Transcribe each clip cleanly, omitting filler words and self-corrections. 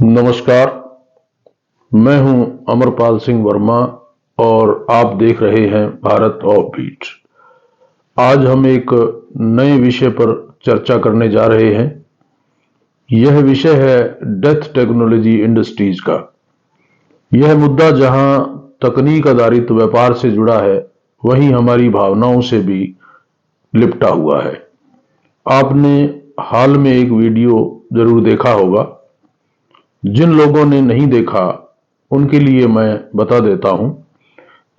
नमस्कार। मैं हूं अमरपाल सिंह वर्मा और आप देख रहे हैं भारत ऑफ बीट। आज हम एक नए विषय पर चर्चा करने जा रहे हैं। यह विषय है डेथ टेक्नोलॉजी इंडस्ट्रीज का। यह मुद्दा जहां तकनीक आधारित व्यापार से जुड़ा है, वहीं हमारी भावनाओं से भी लिपटा हुआ है। आपने हाल में एक वीडियो जरूर देखा होगा। जिन लोगों ने नहीं देखा उनके लिए मैं बता देता हूं।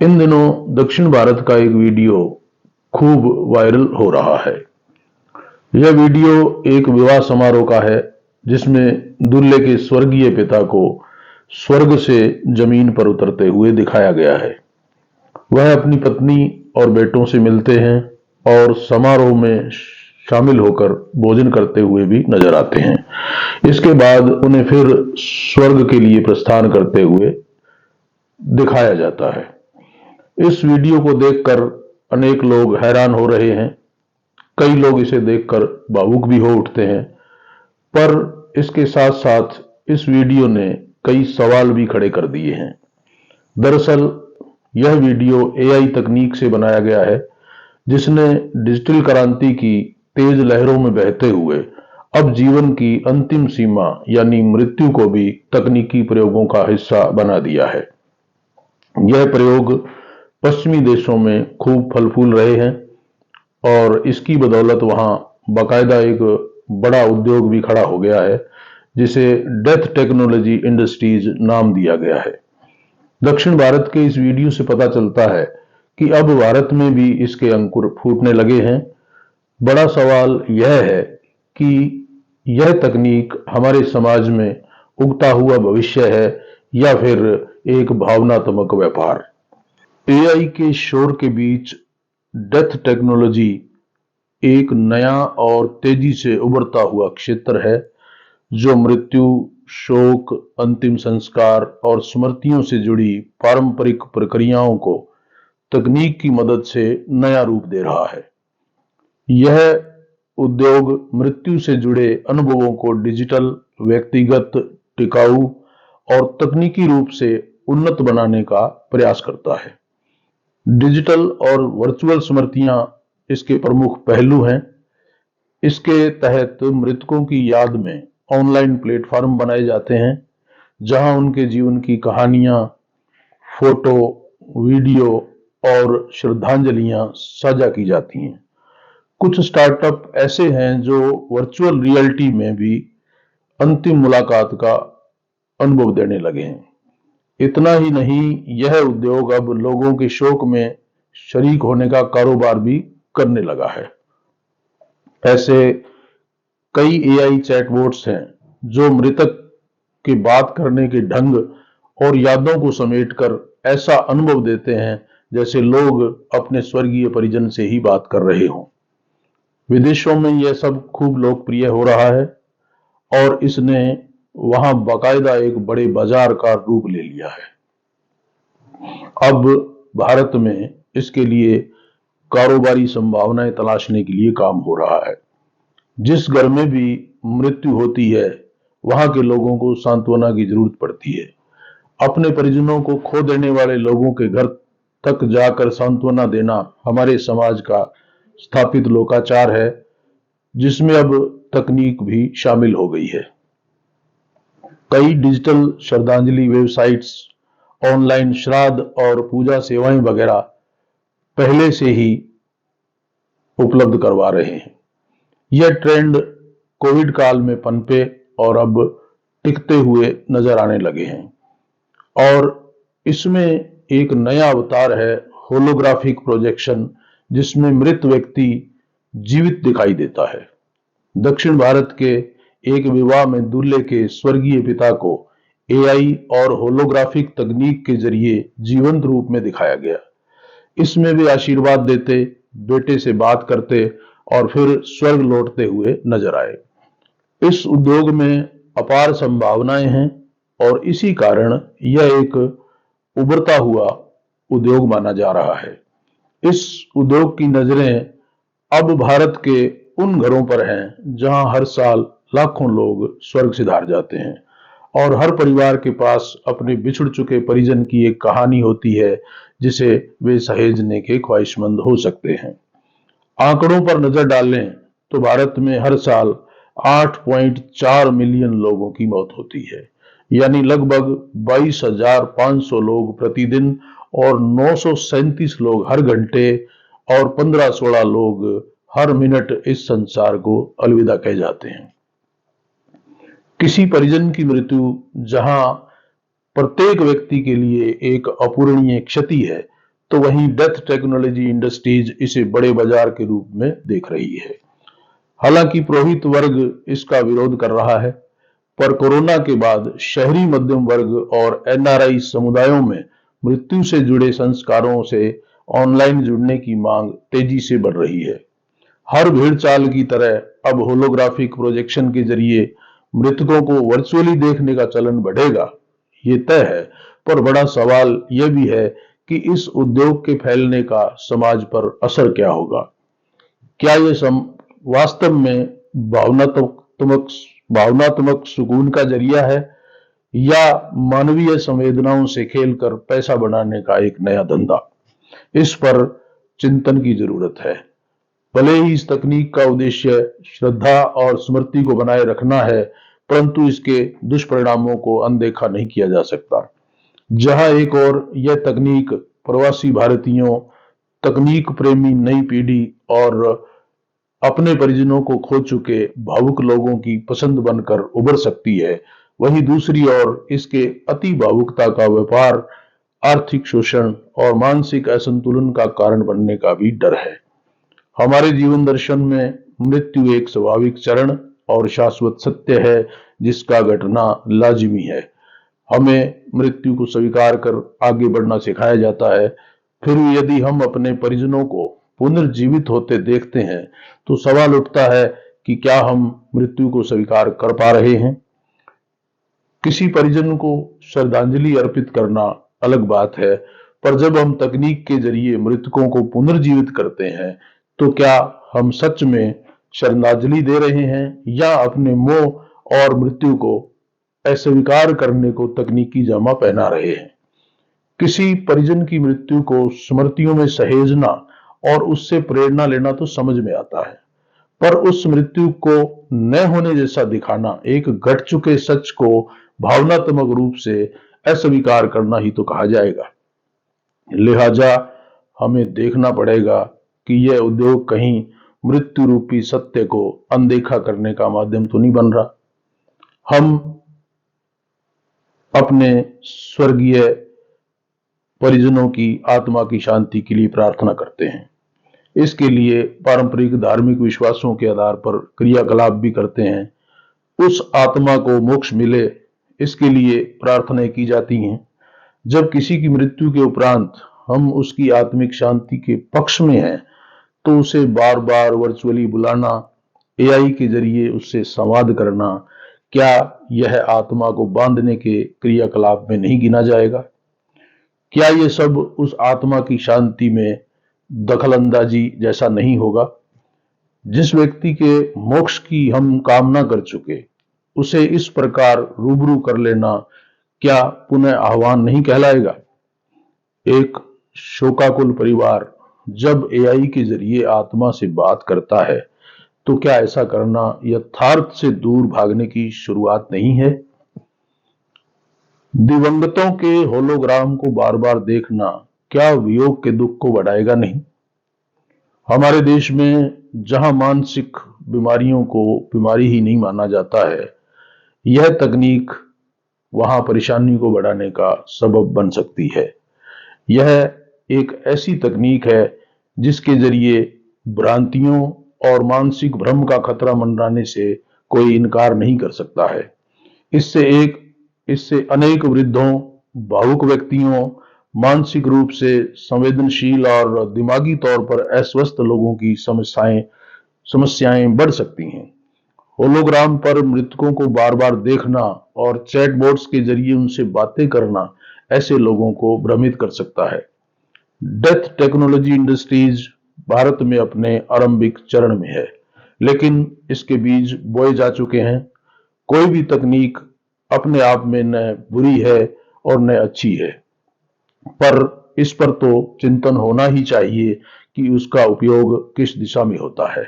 इन दिनों दक्षिण भारत का एक वीडियो खूब वायरल हो रहा है। यह वीडियो एक विवाह समारोह का है, जिसमें दूल्हे के स्वर्गीय पिता को स्वर्ग से जमीन पर उतरते हुए दिखाया गया है। वह अपनी पत्नी और बेटों से मिलते हैं और समारोह में शामिल होकर भोजन करते हुए भी नजर आते हैं। इसके बाद उन्हें फिर स्वर्ग के लिए प्रस्थान करते हुए दिखाया जाता है। इस वीडियो को देखकर अनेक लोग हैरान हो रहे हैं। कई लोग इसे देखकर भावुक भी हो उठते हैं। पर इसके साथ साथ इस वीडियो ने कई सवाल भी खड़े कर दिए हैं। दरअसल यह वीडियो एआई तकनीक से बनाया गया है, जिसने डिजिटल क्रांति की तेज लहरों में बहते हुए अब जीवन की अंतिम सीमा यानी मृत्यु को भी तकनीकी प्रयोगों का हिस्सा बना दिया है। यह प्रयोग पश्चिमी देशों में खूब फल फूल रहे हैं और इसकी बदौलत वहां बाकायदा एक बड़ा उद्योग भी खड़ा हो गया है, जिसे डेथ टेक्नोलॉजी इंडस्ट्रीज नाम दिया गया है। दक्षिण भारत के इस वीडियो से पता चलता है कि अब भारत में भी इसके अंकुर फूटने लगे हैं। बड़ा सवाल यह है कि यह तकनीक हमारे समाज में उगता हुआ भविष्य है या फिर एक भावनात्मक व्यापार। एआई के शोर के बीच डेथ टेक्नोलॉजी एक नया और तेजी से उभरता हुआ क्षेत्र है, जो मृत्यु, शोक, अंतिम संस्कार और स्मृतियों से जुड़ी पारंपरिक प्रक्रियाओं को तकनीक की मदद से नया रूप दे रहा है। यह उद्योग मृत्यु से जुड़े अनुभवों को डिजिटल, व्यक्तिगत, टिकाऊ और तकनीकी रूप से उन्नत बनाने का प्रयास करता है। डिजिटल और वर्चुअल स्मृतियां इसके प्रमुख पहलू हैं। इसके तहत मृतकों की याद में ऑनलाइन प्लेटफॉर्म बनाए जाते हैं, जहां उनके जीवन की कहानियां, फोटो, वीडियो और श्रद्धांजलियां साझा की जाती हैं। कुछ स्टार्टअप ऐसे हैं जो वर्चुअल रियलिटी में भी अंतिम मुलाकात का अनुभव देने लगे हैं। इतना ही नहीं, यह उद्योग अब लोगों के शोक में शरीक होने का कारोबार भी करने लगा है। ऐसे कई एआई चैटबॉट्स हैं जो मृतक के बात करने के ढंग और यादों को समेटकर ऐसा अनुभव देते हैं जैसे लोग अपने स्वर्गीय परिजन से ही बात कर रहे हों। विदेशों में यह सब खूब लोकप्रिय हो रहा है और इसने वहां बाकायदा एक बड़े बाजार का रूप ले लिया है। अब भारत में इसके लिए कारोबारी संभावनाएं तलाशने के लिए काम हो रहा है। जिस घर में भी मृत्यु होती है, वहां के लोगों को सांत्वना की जरूरत पड़ती है। अपने परिजनों को खो देने वाले लोगों के घर तक जाकर सांत्वना देना हमारे समाज का स्थापित लोकाचार है, जिसमें अब तकनीक भी शामिल हो गई है। कई डिजिटल श्रद्धांजलि वेबसाइट्स, ऑनलाइन श्राद्ध और पूजा सेवाएं वगैरह पहले से ही उपलब्ध करवा रहे हैं। यह ट्रेंड कोविड काल में पनपे और अब टिकते हुए नजर आने लगे हैं। और इसमें एक नया अवतार है होलोग्राफिक प्रोजेक्शन, जिसमें मृत व्यक्ति जीवित दिखाई देता है। दक्षिण भारत के एक विवाह में दूल्हे के स्वर्गीय पिता को एआई और होलोग्राफिक तकनीक के जरिए जीवंत रूप में दिखाया गया। इसमें वे आशीर्वाद देते, बेटे से बात करते और फिर स्वर्ग लौटते हुए नजर आए। इस उद्योग में अपार संभावनाएं हैं और इसी कारण यह एक उभरता हुआ उद्योग माना जा रहा है। इस उद्योग की नजरें अब भारत के उन घरों पर हैं जहां हर साल लाखों लोग स्वर्ग सिधार जाते हैं। और हर परिवार के पास अपने बिछुड़ चुके परिजन की एक कहानी होती है जिसे वे सहेजने के ख्वाहिशमंद हो सकते हैं। आंकड़ों पर नजर डालें तो भारत में हर साल 8.4 मिलियन लोगों की मौत होती है, यानी लगभग 22,500 लोग प्रतिदिन और 937 लोग हर घंटे और 15-16 लोग हर मिनट इस संसार को अलविदा कह जाते हैं। किसी परिजन की मृत्यु जहां प्रत्येक व्यक्ति के लिए एक अपूरणीय क्षति है, तो वहीं डेथ टेक्नोलॉजी इंडस्ट्रीज इसे बड़े बाजार के रूप में देख रही है। हालांकि पुरोहित वर्ग इसका विरोध कर रहा है, पर कोरोना के बाद शहरी मध्यम वर्ग और एनआरआई समुदायों में मृत्यु से जुड़े संस्कारों से ऑनलाइन जुड़ने की मांग तेजी से बढ़ रही है। हर भीड़ चाल की तरह अब होलोग्राफिक प्रोजेक्शन के जरिए मृतकों को वर्चुअली देखने का चलन बढ़ेगा, ये तय है। पर बड़ा सवाल यह भी है कि इस उद्योग के फैलने का समाज पर असर क्या होगा। क्या यह वास्तव में भावनात्मक सुकून का जरिया है या मानवीय संवेदनाओं से खेलकर पैसा बनाने का एक नया धंधा। इस पर चिंतन की जरूरत है। भले ही इस तकनीक का उद्देश्य श्रद्धा और स्मृति को बनाए रखना है, परंतु इसके दुष्परिणामों को अनदेखा नहीं किया जा सकता। जहां एक और यह तकनीक प्रवासी भारतीयों, तकनीक प्रेमी नई पीढ़ी और अपने परिजनों को खो चुके भावुक लोगों की पसंद बनकर उभर सकती है, वहीं दूसरी ओर इसके अति भावुकता का व्यापार आर्थिक शोषण और मानसिक असंतुलन का कारण बनने का भी डर है। हमारे जीवन दर्शन में मृत्यु एक स्वाभाविक चरण और शाश्वत सत्य है जिसका घटना लाजिमी है। हमें मृत्यु को स्वीकार कर आगे बढ़ना सिखाया जाता है। फिर यदि हम अपने परिजनों को पुनर्जीवित होते देखते हैं तो सवाल उठता है कि क्या हम मृत्यु को स्वीकार कर पा रहे हैं। किसी परिजन को श्रद्धांजलि अर्पित करना अलग बात है, पर जब हम तकनीक के जरिए मृतकों को पुनर्जीवित करते हैं तो क्या हम सच में श्रद्धांजलि दे रहे हैं या अपने मोह और मृत्यु को अस्वीकार करने को तकनीकी जामा पहना रहे हैं। किसी परिजन की मृत्यु को स्मृतियों में सहेजना और उससे प्रेरणा लेना तो समझ में आता है, पर उस मृत्यु को न होने जैसा दिखाना, एक घट चुके सच को भावनात्मक रूप से अस्वीकार करना ही तो कहा जाएगा। लिहाजा हमें देखना पड़ेगा कि यह उद्योग कहीं मृत्यु रूपी सत्य को अनदेखा करने का माध्यम तो नहीं बन रहा। हम अपने स्वर्गीय परिजनों की आत्मा की शांति के लिए प्रार्थना करते हैं। इसके लिए पारंपरिक धार्मिक विश्वासों के आधार पर क्रियाकलाप भी करते हैं। उस आत्मा को मोक्ष मिले, इसके लिए प्रार्थनाएं की जाती हैं। जब किसी की मृत्यु के उपरांत हम उसकी आत्मिक शांति के पक्ष में हैं तो उसे बार बार वर्चुअली बुलाना, एआई के जरिए उससे संवाद करना, क्या यह आत्मा को बांधने के क्रियाकलाप में नहीं गिना जाएगा? क्या यह सब उस आत्मा की शांति में दखलंदाजी जैसा नहीं होगा? जिस व्यक्ति के मोक्ष की हम कामना कर चुके, उसे इस प्रकार रूबरू कर लेना क्या पुनः आह्वान नहीं कहलाएगा? एक शोकाकुल परिवार जब एआई के जरिए आत्मा से बात करता है तो क्या ऐसा करना यथार्थ से दूर भागने की शुरुआत नहीं है? दिवंगतों के होलोग्राम को बार बार देखना क्या वियोग के दुख को बढ़ाएगा नहीं? हमारे देश में जहां मानसिक बीमारियों को बीमारी ही नहीं माना जाता है, यह तकनीक वहां परेशानी को बढ़ाने का सबब बन सकती है। यह एक ऐसी तकनीक है जिसके जरिए भ्रांतियों और मानसिक भ्रम का खतरा मंडराने से कोई इनकार नहीं कर सकता है। इससे अनेक वृद्धों, भावुक व्यक्तियों, मानसिक रूप से संवेदनशील और दिमागी तौर पर अस्वस्थ लोगों की समस्याएं बढ़ सकती हैं। होलोग्राम पर मृतकों को बार बार देखना और चैटबॉट्स के जरिए उनसे बातें करना ऐसे लोगों को भ्रमित कर सकता है। डेथ टेक्नोलॉजी इंडस्ट्रीज भारत में अपने आरंभिक चरण में है, लेकिन इसके बीज बोए जा चुके हैं। कोई भी तकनीक अपने आप में न बुरी है और न अच्छी है, पर इस पर तो चिंतन होना ही चाहिए कि उसका उपयोग किस दिशा में होता है।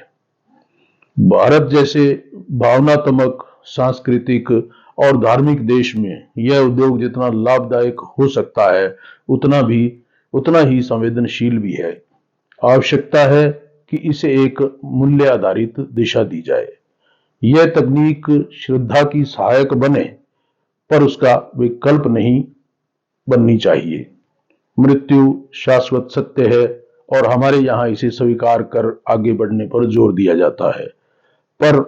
भारत जैसे भावनात्मक, सांस्कृतिक और धार्मिक देश में यह उद्योग जितना लाभदायक हो सकता है, उतना ही संवेदनशील भी है। आवश्यकता है कि इसे एक मूल्य आधारित दिशा दी जाए। यह तकनीक श्रद्धा की सहायक बने, पर उसका विकल्प नहीं बननी चाहिए। मृत्यु शाश्वत सत्य है और हमारे यहाँ इसे स्वीकार कर आगे बढ़ने पर जोर दिया जाता है। पर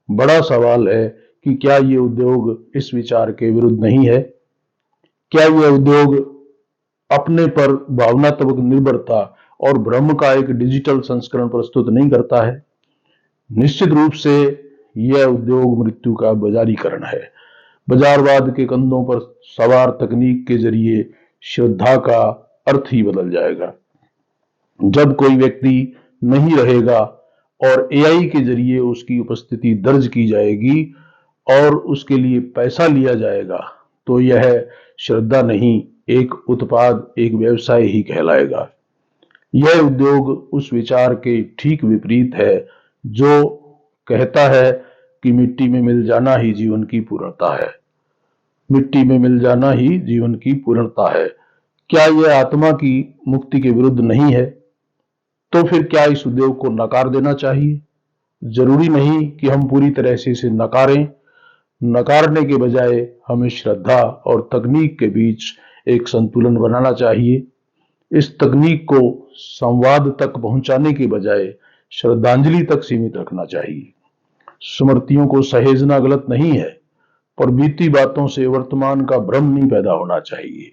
बड़ा सवाल है कि क्या ये उद्योग इस विचार के विरुद्ध नहीं है? क्या यह उद्योग अपने पर भावनात्मक निर्भरता और भ्रम का एक डिजिटल संस्करण प्रस्तुत नहीं करता है? निश्चित रूप से यह उद्योग मृत्यु का बाजारीकरण है। बाजारवाद के कंधों पर सवार तकनीक के जरिए श्रद्धा का अर्थ ही बदल जाएगा। जब कोई व्यक्ति नहीं रहेगा और एआई के जरिए उसकी उपस्थिति दर्ज की जाएगी और उसके लिए पैसा लिया जाएगा, तो यह श्रद्धा नहीं, एक उत्पाद, एक व्यवसाय ही कहलाएगा। यह उद्योग उस विचार के ठीक विपरीत है जो कहता है कि मिट्टी में मिल जाना ही जीवन की पूर्णता है। मिट्टी में मिल जाना ही जीवन की पूर्णता है। क्या यह आत्मा की मुक्ति के विरुद्ध नहीं है? तो फिर क्या इस उद्योग को नकार देना चाहिए? जरूरी नहीं कि हम पूरी तरह से इसे नकारें। नकारने के बजाय हमें श्रद्धा और तकनीक के बीच एक संतुलन बनाना चाहिए। इस तकनीक को संवाद तक पहुंचाने के बजाय श्रद्धांजलि तक सीमित रखना चाहिए। स्मृतियों को सहेजना गलत नहीं है, पर बीती बातों से वर्तमान का भ्रम नहीं पैदा होना चाहिए।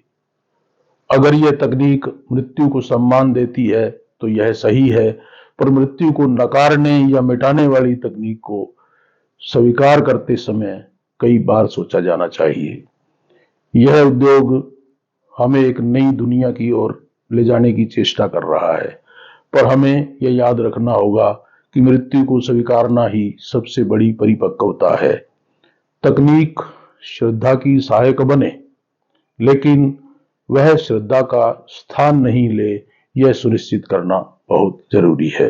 अगर यह तकनीक मृत्यु को सम्मान देती है तो यह सही है, पर मृत्यु को नकारने या मिटाने वाली तकनीक को स्वीकार करते समय कई बार सोचा जाना चाहिए। यह उद्योग हमें एक नई दुनिया की ओर ले जाने की चेष्टा कर रहा है, पर हमें यह याद रखना होगा कि मृत्यु को स्वीकारना ही सबसे बड़ी परिपक्वता है। तकनीक श्रद्धा की सहायक बने, लेकिन वह श्रद्धा का स्थान नहीं ले, यह सुनिश्चित करना बहुत जरूरी है।